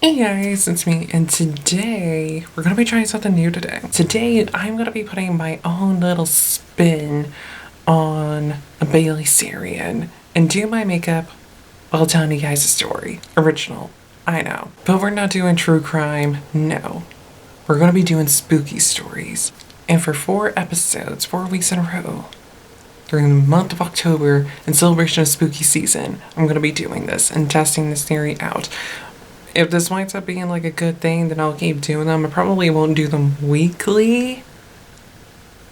Hey guys, it's me, and today we're gonna be trying something new today. Today I'm gonna be putting my own little spin on a Bailey Syrian and do my makeup while telling you guys a story. Original, I know. But we're not doing true crime, no. We're gonna be doing spooky stories. And for 4 episodes, 4 weeks in a row, during the month of October in celebration of spooky season, I'm gonna be doing this and testing this theory out. If this winds up being like a good thing, then I'll keep doing them. I probably won't do them weekly.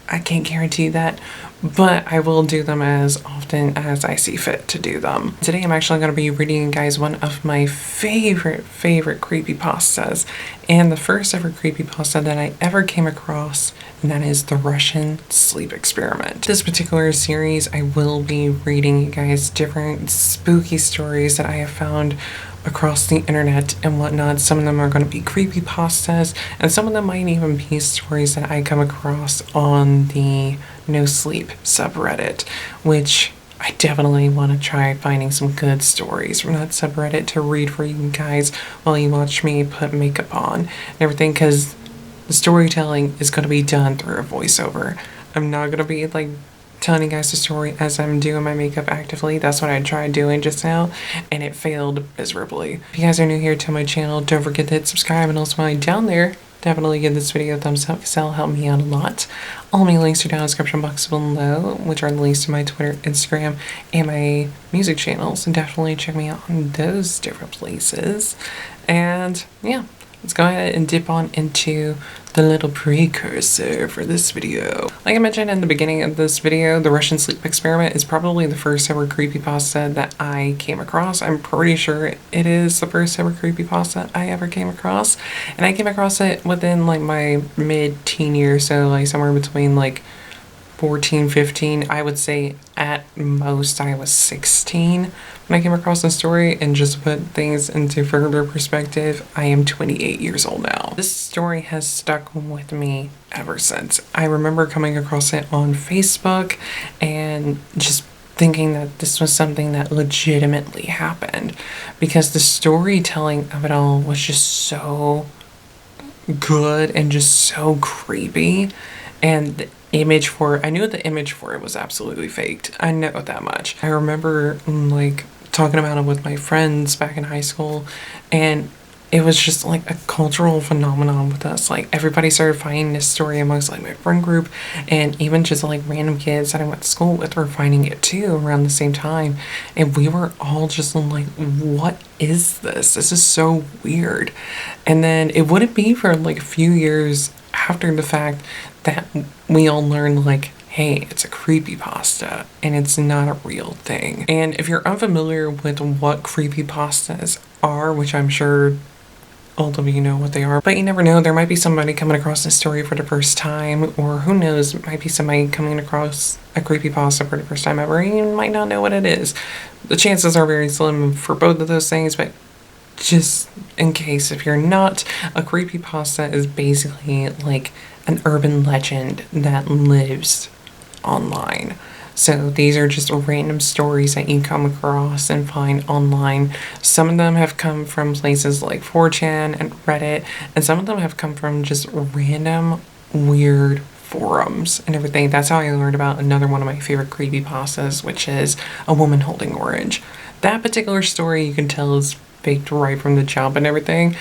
I can't guarantee that, but I will do them as often as I see fit to do them. Today I'm actually going to be reading you guys one of my favorite creepypastas, and the first ever creepypasta that I ever came across, and that is the Russian sleep experiment. This particular series I will be reading you guys different spooky stories that I have found across the internet and whatnot. Some of them are going to be creepypastas, and some of them might even be stories that I come across on the No Sleep subreddit, which I definitely want to try finding some good stories from that subreddit to read for you guys while you watch me put makeup on and everything, because the storytelling is going to be done through a voiceover. I'm not going to be like telling you guys the story as I'm doing my makeup actively. That's what I tried doing just now, and it failed miserably. If you guys are new here to my channel, don't forget to hit subscribe, and also while you're down there, definitely give this video a thumbs up because that'll help me out a lot. All my links are down in the description box below, which are the links to my Twitter, Instagram, and my music channels, and definitely check me out on those different places. And yeah, let's go ahead and dip on into the little precursor for this video. Like I mentioned in the beginning of this video, the Russian sleep experiment is probably the first ever creepypasta that I came across. I'm pretty sure it is the first ever creepypasta I ever came across. And I came across it within like my mid-teen years, so like somewhere between like 14, 15, I would say at most I was 16 when I came across the story. And just to put things into further perspective, I am 28 years old now. This story has stuck with me ever since. I remember coming across it on Facebook and just thinking that this was something that legitimately happened, because the storytelling of it all was just so good and just so creepy. And the image for it, I knew the image for it was absolutely faked. I know that much. I remember like talking about it with my friends back in high school, and it was just like a cultural phenomenon with us. Like everybody started finding this story amongst like my friend group, and even just like random kids that I went to school with were finding it too around the same time. And we were all just like, what is this? This is so weird. And then it wouldn't be for like a few years after the fact that we all learned like, hey, it's a creepypasta and it's not a real thing. And if you're unfamiliar with what creepypastas are, which I'm sure all of you know what they are, but you never know, there might be somebody coming across this story for the first time, or who knows, it might be somebody coming across a creepypasta for the first time ever, and you might not know what it is. The chances are very slim for both of those things, but just in case if you're not, a creepypasta is basically like an urban legend that lives online. So these are just random stories that you come across and find online. Some of them have come from places like 4chan and Reddit, and some of them have come from just random weird forums and everything. That's how I learned about another one of my favorite creepypastas, which is A Woman Holding Orange. That particular story you can tell is faked right from the jump and everything,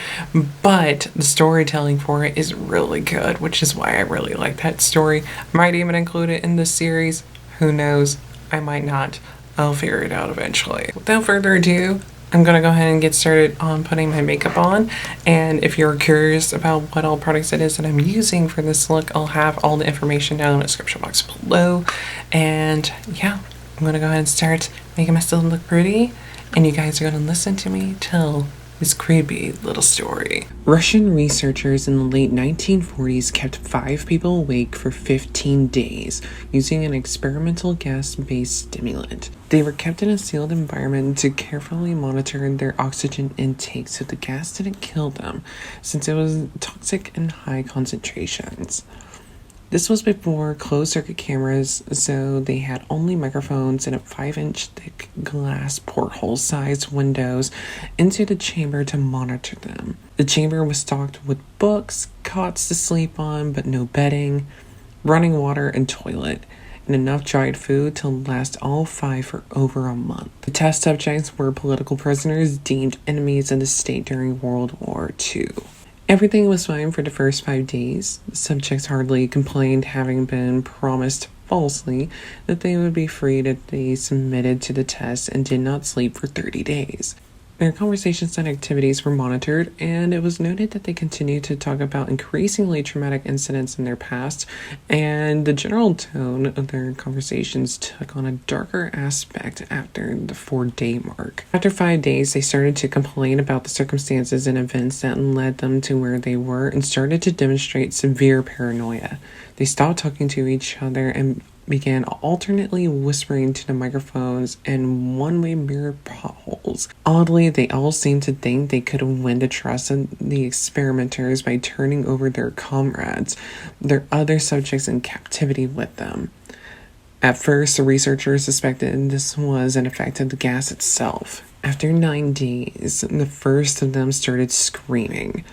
but the storytelling for it is really good, which is why I really like that story. I might even include it in this series. Who knows? I might not. I'll figure it out eventually. Without further ado, I'm gonna go ahead and get started on putting my makeup on. And if you're curious about what all products it is that I'm using for this look, I'll have all the information down in the description box below. And yeah, I'm gonna go ahead and start making myself look pretty, and you guys are gonna listen to me tell this creepy little story. Russian researchers in the late 1940s kept 5 people awake for 15 days using an experimental gas-based stimulant. They were kept in a sealed environment to carefully monitor their oxygen intake so the gas didn't kill them, since it was toxic in high concentrations. This was before closed-circuit cameras, so they had only microphones and a 5-inch thick glass porthole-sized windows into the chamber to monitor them. The chamber was stocked with books, cots to sleep on but no bedding, running water and toilet, and enough dried food to last all 5 for over a month. The test subjects were political prisoners deemed enemies of the state during World War II. Everything was fine for the first 5 days. The subjects hardly complained, having been promised falsely that they would be freed if they submitted to the test and did not sleep for 30 days. Their conversations and activities were monitored, and it was noted that they continued to talk about increasingly traumatic incidents in their past, and the general tone of their conversations took on a darker aspect after the 4-day mark. After 5 days, they started to complain about the circumstances and events that led them to where they were and started to demonstrate severe paranoia. They stopped talking to each other and began alternately whispering to the microphones and one-way mirror potholes. Oddly, they all seemed to think they could win the trust of the experimenters by turning over their comrades, their other subjects in captivity with them. At first, the researchers suspected this was an effect of the gas itself. After 9 days, the first of them started screaming.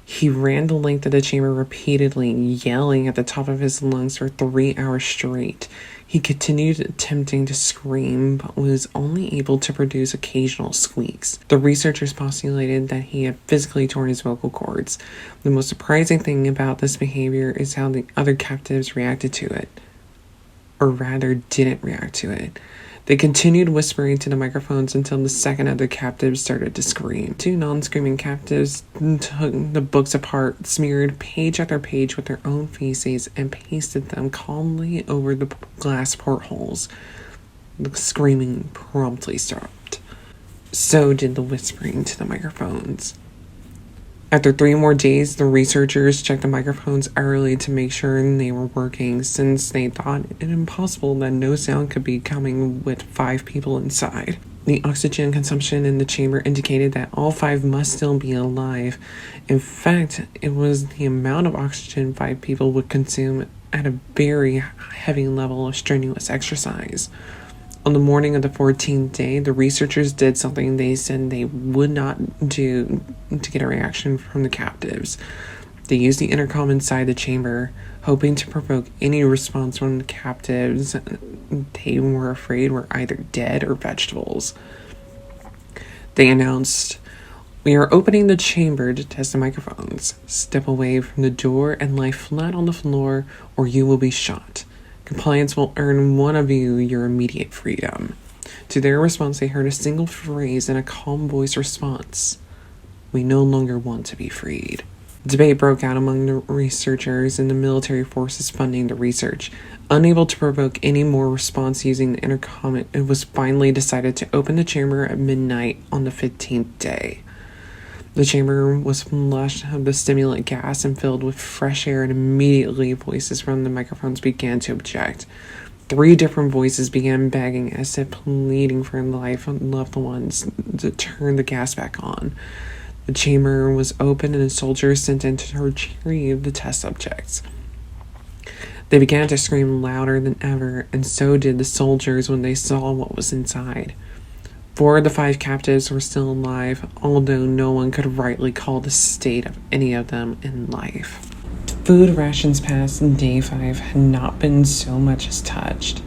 He ran the length of the chamber repeatedly, yelling at the top of his lungs for 3 hours straight. He continued attempting to scream, but was only able to produce occasional squeaks. The researchers postulated that he had physically torn his vocal cords. The most surprising thing about this behavior is how the other captives reacted to it. Or rather, didn't react to it. They continued whispering to the microphones until the second other captives started to scream. 2 non-screaming captives took the books apart, smeared page after page with their own feces, and pasted them calmly over the glass portholes. The screaming promptly stopped. So did the whispering to the microphones. After 3 more days, the researchers checked the microphones hourly to make sure they were working, since they thought it impossible that no sound could be coming with 5 people inside. The oxygen consumption in the chamber indicated that all 5 must still be alive. In fact, it was the amount of oxygen 5 people would consume at a very heavy level of strenuous exercise. On the morning of the 14th day, the researchers did something they said they would not do to get a reaction from the captives. They used the intercom inside the chamber, hoping to provoke any response from the captives they were afraid were either dead or vegetables. They announced, "We are opening the chamber to test the microphones. Step away from the door and lie flat on the floor, or you will be shot. Compliance will earn one of you your immediate freedom." To their response, they heard a single phrase in a calm voice response: "We no longer want to be freed." Debate broke out among the researchers and the military forces funding the research. Unable to provoke any more response using the intercom, it was finally decided to open the chamber at midnight on the 15th day. The chamber was flushed of the stimulant gas and filled with fresh air, and immediately voices from the microphones began to object. 3 different voices began begging, as if pleading for life of loved ones, to turn the gas back on. The chamber was opened and the soldiers sent in to retrieve the test subjects. They began to scream louder than ever, and so did the soldiers when they saw what was inside. 4 of the 5 captives were still alive, although no one could rightly call the state of any of them in life. Food rations past day 5 had not been so much as touched.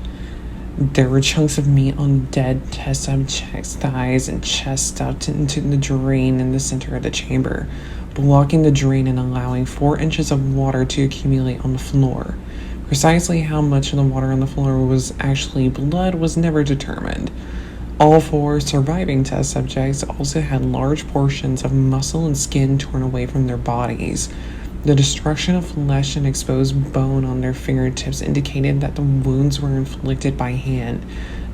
There were chunks of meat on dead test subjects' thighs and chest stuffed into the drain in the center of the chamber, blocking the drain and allowing 4 inches of water to accumulate on the floor. Precisely how much of the water on the floor was actually blood was never determined. All 4 surviving test subjects also had large portions of muscle and skin torn away from their bodies. The destruction of flesh and exposed bone on their fingertips indicated that the wounds were inflicted by hand,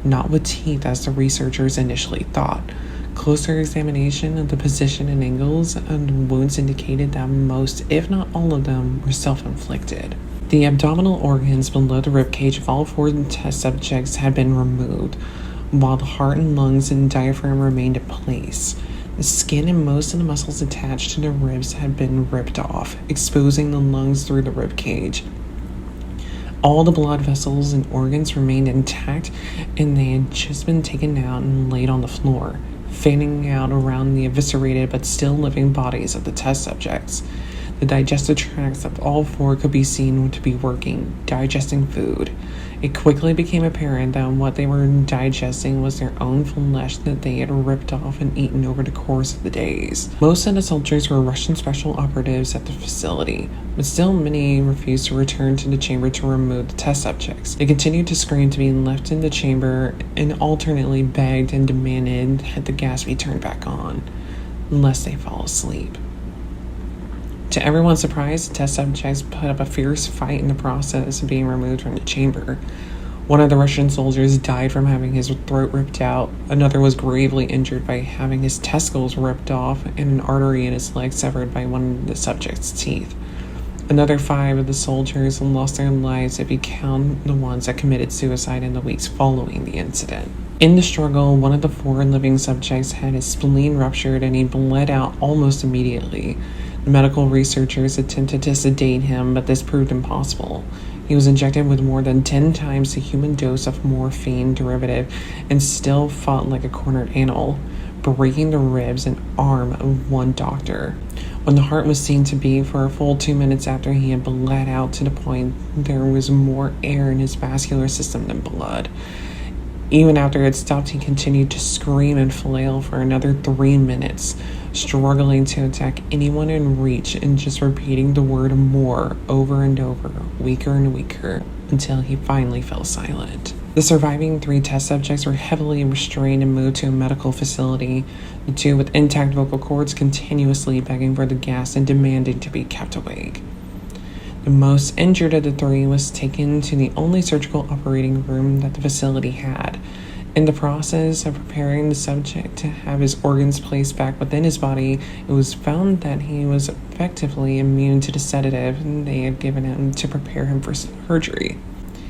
not with teeth as the researchers initially thought. Closer examination of the position and angles of the wounds indicated that most, if not all of them, were self-inflicted. The abdominal organs below the ribcage of all 4 test subjects had been removed, while the heart and lungs and diaphragm remained in place. The skin and most of the muscles attached to the ribs had been ripped off, exposing the lungs through the rib cage. All the blood vessels and organs remained intact, and they had just been taken out and laid on the floor, fanning out around the eviscerated but still living bodies of the test subjects. The digestive tracts of all four could be seen to be working, digesting food. It quickly became apparent that what they were digesting was their own flesh that they had ripped off and eaten over the course of the days. Most of the soldiers were Russian special operatives at the facility, but still many refused to return to the chamber to remove the test subjects. They continued to scream to be left in the chamber and alternately begged and demanded that the gas be turned back on, lest they fall asleep. To everyone's surprise, the test subjects put up a fierce fight in the process of being removed from the chamber. One of the Russian soldiers died from having his throat ripped out. Another was gravely injured by having his testicles ripped off and an artery in his leg severed by one of the subject's teeth. Another 5 of the soldiers lost their lives if you count the ones that committed suicide in the weeks following the incident. In the struggle, one of the 4 living subjects had his spleen ruptured and he bled out almost immediately. The medical researchers attempted to sedate him, but this proved impossible. He was injected with more than 10 times the human dose of morphine derivative and still fought like a cornered animal, breaking the ribs and arm of one doctor. When the heart was seen to beat for a full 2 minutes after he had bled out to the point there was more air in his vascular system than blood. Even after it stopped, he continued to scream and flail for another 3 minutes, struggling to attack anyone in reach and just repeating the word more over and over, weaker and weaker, until he finally fell silent. The surviving 3 test subjects were heavily restrained and moved to a medical facility, the 2 with intact vocal cords continuously begging for the gas and demanding to be kept awake. The most injured of the 3 was taken to the only surgical operating room that the facility had. In the process of preparing the subject to have his organs placed back within his body, it was found that he was effectively immune to the sedative they had given him to prepare him for surgery.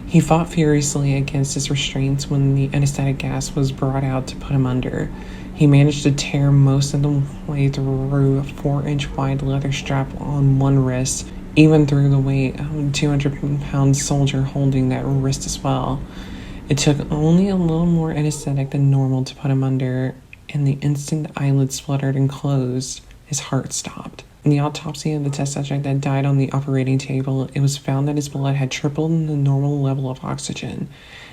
He fought furiously against his restraints when the anesthetic gas was brought out to put him under. He managed to tear most of the way through a 4-inch wide leather strap on one wrist, even through the weight of a 200-pound soldier holding that wrist as well. It took only a little more anesthetic than normal to put him under, and the instant the eyelids fluttered and closed, his heart stopped. In the autopsy of the test subject that died on the operating table, it was found that his blood had tripled the normal level of oxygen.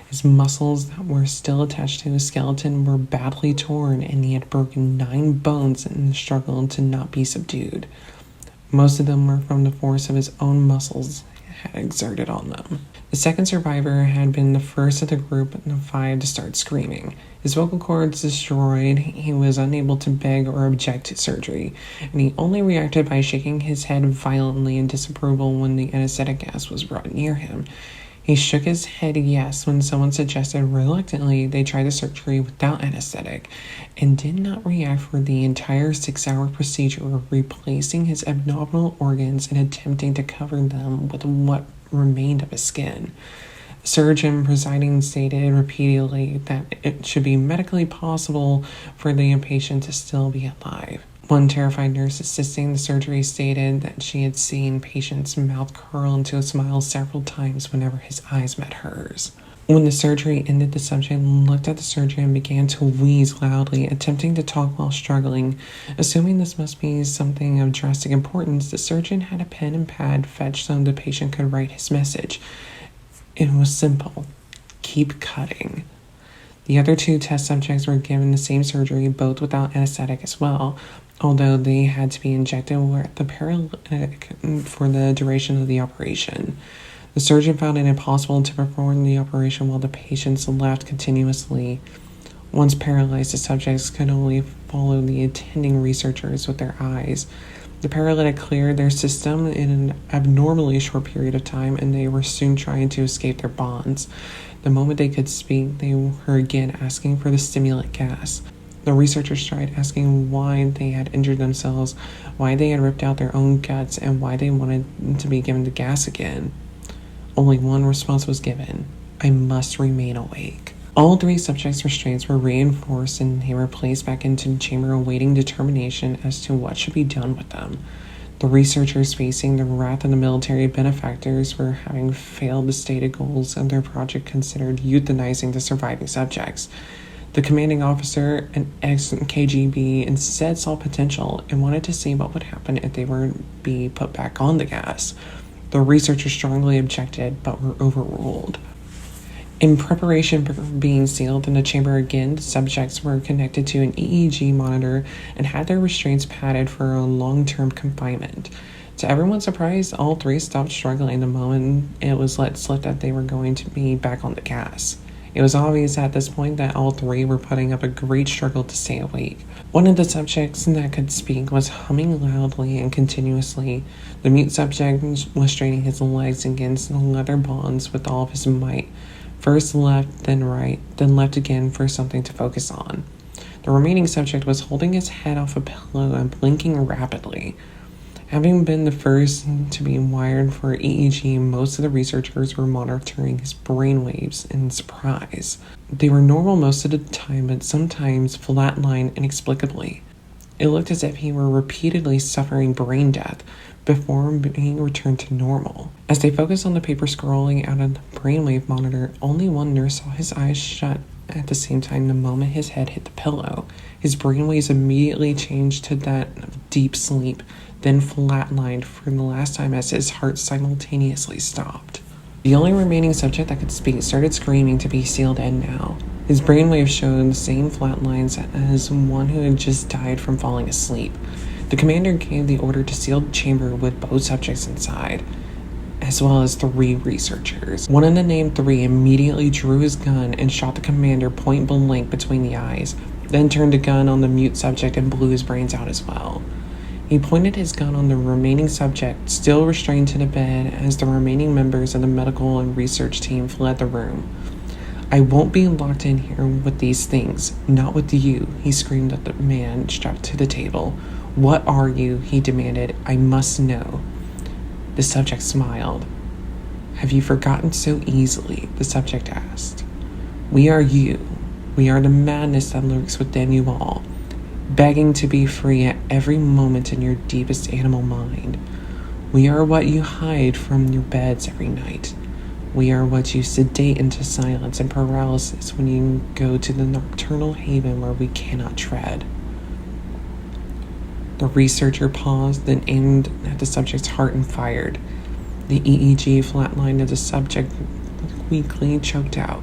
His muscles that were still attached to his skeleton were badly torn, and he had broken 9 bones in the struggle to not be subdued. Most of them were from the force of his own muscles had exerted on them. The second survivor had been the first of the group of the 5 to start screaming. His vocal cords destroyed, he was unable to beg or object to surgery, and he only reacted by shaking his head violently in disapproval when the anesthetic gas was brought near him. He shook his head yes when someone suggested reluctantly they try the surgery without anesthetic, and did not react for the entire 6-hour procedure of replacing his abdominal organs and attempting to cover them with what remained of his skin. The surgeon presiding stated repeatedly that it should be medically possible for the patient to still be alive. One terrified nurse assisting the surgery stated that she had seen patient's mouth curl into a smile several times whenever his eyes met hers. When the surgery ended, the subject looked at the surgeon and began to wheeze loudly, attempting to talk while struggling. Assuming this must be something of drastic importance, the surgeon had a pen and pad fetched so the patient could write his message. It was simple. Keep cutting. The other 2 test subjects were given the same surgery, both without anesthetic as well, although they had to be injected with the paralytic for the duration of the operation. The surgeon found it impossible to perform the operation while the patients left continuously. Once paralyzed, the subjects could only follow the attending researchers with their eyes. The paralytic cleared their system in an abnormally short period of time, and they were soon trying to escape their bonds. The moment they could speak, they were again asking for the stimulant gas. The researchers tried asking why they had injured themselves, why they had ripped out their own guts, and why they wanted to be given the gas again. Only one response was given: I must remain awake. All 3 subjects' restraints were reinforced and they were placed back into the chamber awaiting determination as to what should be done with them. The researchers facing the wrath of the military benefactors for having failed the stated goals of their project considered euthanizing the surviving subjects. The commanding officer, an ex-KGB, instead saw potential and wanted to see what would happen if they were to be put back on the gas. The researchers strongly objected, but were overruled. In preparation for being sealed in the chamber again, the subjects were connected to an EEG monitor and had their restraints padded for a long-term confinement. To everyone's surprise, all three stopped struggling the moment it was let slip that they were going to be back on the gas. It was obvious at this point that all three were putting up a great struggle to stay awake. One of the subjects that could speak was humming loudly and continuously. The mute subject was straining his legs against the leather bonds with all of his might. First left, then right, then left again for something to focus on. The remaining subject was holding his head off a pillow and blinking rapidly. Having been the first to be wired for EEG, most of the researchers were monitoring his brainwaves in surprise. They were normal most of the time, but sometimes flatlined inexplicably. It looked as if he were repeatedly suffering brain death before being returned to normal. As they focused on the paper scrolling out of the brainwave monitor, only one nurse saw his eyes shut at the same time the moment his head hit the pillow. His brainwaves immediately changed to that of deep sleep, then flatlined for the last time as his heart simultaneously stopped. The only remaining subject that could speak started screaming to be sealed in now. His brainwaves showed the same flat lines as one who had just died from falling asleep. The commander gave the order to seal the chamber with both subjects inside, as well as 3 researchers. One of the named 3 immediately drew his gun and shot the commander point blank between the eyes, then turned the gun on the mute subject and blew his brains out as well. He pointed his gun on the remaining subject, still restrained to the bed, as the remaining members of the medical and research team fled the room. "I won't be locked in here with these things, not with you," he screamed at the man strapped to the table. "What are you?" he demanded. "I must know." The subject smiled. "Have you forgotten so easily?" the subject asked. "We are you. We are the madness that lurks within you all, begging to be free at every moment in your deepest animal mind. We are what you hide from your beds every night. We are what you sedate into silence and paralysis when you go to the nocturnal haven where we cannot tread." The researcher paused, then aimed at the subject's heart and fired. The EEG flatlined as the subject weakly choked out.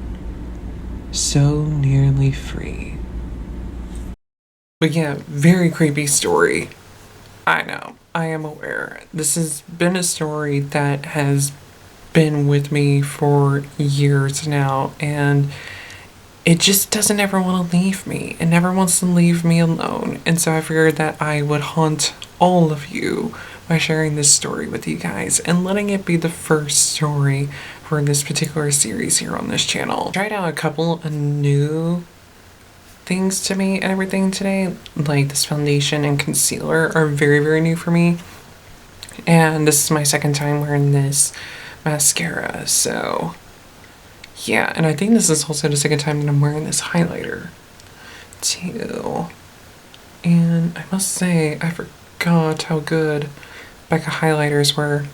"So nearly free." But yeah, very creepy story. I know, I am aware. This has been a story that has been with me for years now, and it just doesn't ever want to leave me. It never wants to leave me alone. And so I figured that I would haunt all of you by sharing this story with you guys and letting it be the first story for this particular series here on this channel. I tried out a couple of new things to me and everything today. Like this foundation and concealer are very, very new for me. And this is my second time wearing this mascara, so yeah, and I think this is also the second time that I'm wearing this highlighter too. And I must say, I forgot how good Becca highlighters were.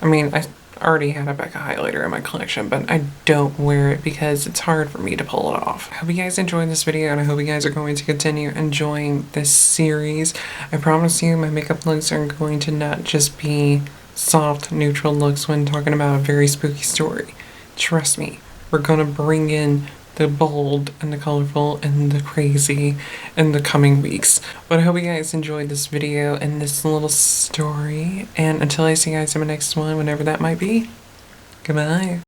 I mean, I already had a Becca highlighter in my collection, but I don't wear it because it's hard for me to pull it off. I hope you guys enjoyed this video, and I hope you guys are going to continue enjoying this series. I promise you my makeup looks are going to not just be soft, neutral looks when talking about a very spooky story. Trust me, we're gonna bring in the bold and the colorful and the crazy in the coming weeks. But I hope you guys enjoyed this video and this little story. And until I see you guys in my next one, whenever that might be, goodbye.